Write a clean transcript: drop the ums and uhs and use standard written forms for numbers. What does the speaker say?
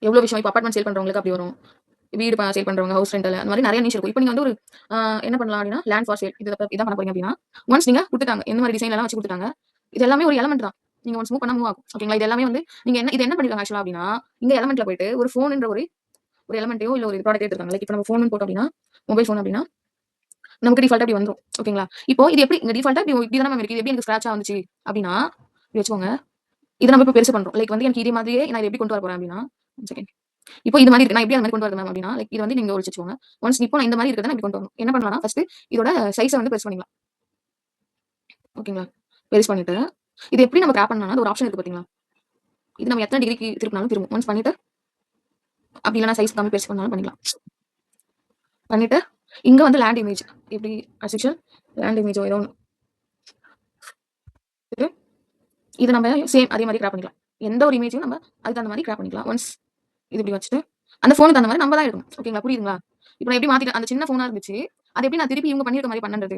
எவ்வளோ விஷயம் இப்போ அபார்ட்மெண்ட் சேல் பண்றவங்களுக்கு அப்படி வரும். வீடு சேல் பண்றவங்க, ஹவுஸ் ரெண்டல் அந்த மாதிரி நிறைய நிஷ் இருக்கும். இப்போ நீங்க வந்து ஒரு என்ன பண்ணலாம் அப்படின்னா, லேண்ட் ஃபார் சேல் இதான் பண்ண போறீங்க அப்படின்னா, ஒன்ஸ் நீங்க குடுத்துட்டாங்க. எந்த மாதிரி டிசைன் எல்லாம் வச்சு குடுத்துட்டாங்க. இது எல்லாமே ஒரு எலமெண்ட் தான். நீங்க ஒன்ஸ் மூவ் பண்ணா மூவ் ஆகும். ஓகேங்களா? இது எல்லாமே வந்து நீங்க இது என்ன பண்ணிருக்காங்க ஆக்சுவலா அப்படின்னா, இங்க எலமெண்ட்ல போயிட்டு ஒரு ஃபோன்ன்ற ஒரு ஒரு எலமெண்ட்டையோ இல்ல ஒரு ப்ராடக்ட் எடுத்துருக்காங்க. லைக் இப்போ நம்ம ஃபோன் போட்டோம் அப்படின்னா, மொபைல் ஃபோன் அப்படின்னா நமக்கு டிஃபால்ட்டா இப்படி வந்துரும். ஓகேங்களா? இப்போ இது எப்படி இங்க டிஃபால்ட்டா இப்படி தானே மேம் இருக்கு. இது எப்படி எனக்கு ஸ்க்ராட்ச்சா வந்துச்சு அப்படின்னா, இப்படி வச்சுக்கோங்க. இத நம்ம இப்ப பெருசு பண்றோம். லைக் வந்து எனக்கு இதே மாதிரியே நான் இத எப்படி கொண்டு வர போறேன் அப்படின்னா, ஒன் செகண்ட். இப்போ இது மாதிரி இருக்கு. நான் எப்படி அந்த மாதிரி கொண்டு வரது மேம் அப்படின்னா, லைக் இத வந்து நீங்க ஒழிச்சு வச்சுக்கோங்க. ஒன்ஸ் இப்போ நான் இந்த மாதிரி இருக்கிறத நான் இப்படி கொண்டு வரணும். என்ன பண்ணலாம்னா, ஃபர்ஸ்ட் இதோட சைஸ வந்து பெருசு பண்ணிக்கலாம். ஓகேங்களா? பெருசு பண்ணிட்டு, இது எப்படி நம்ம கிராப் பண்ணலாம்னா, அது ஒரு ஆப்ஷன் இருக்கு பாத்தீங்களா? இது நம்ம எத்தனை டிகிரிக்கு திருப்பினாலும் திரும்பும். ஒன்ஸ் பண்ணிட்டு, அப்படி இல்லைனா சைஸ் கம்மி பெருசு பண்ணாலும் பண்ணிக்கலாம். பண்ணிட்டு, இங்க வந்து லேண்ட் இமேஜ் எப்படி அஸ் யூசுவல் லேண்ட் இமேஜோ ஏதோ ஒண்ணு. இத நம்ம சேம் அதே மாதிரி கிராப் பண்ணிக்கலாம். எந்த ஒரு இமேஜையும் நம்ம அதுக்கு தகுந்த மாதிரி கிராப் பண்ணிக்கலாம். ஒன்ஸ் இது இப்படி வச்சுட்டு, அந்த ஃபோனுக்கு தகுந்த மாதிரி நம்ம தான் எடுக்கணும். ஓகேங்களா? புரியுதுங்களா? இப்ப நான் எப்படி மாத்திட்டேன் அந்த சின்ன ஃபோனா இருந்துச்சு. அது எப்படி நான் திருப்பி இவங்க பண்ணியிருக்க மாதிரி பண்ணன்றது?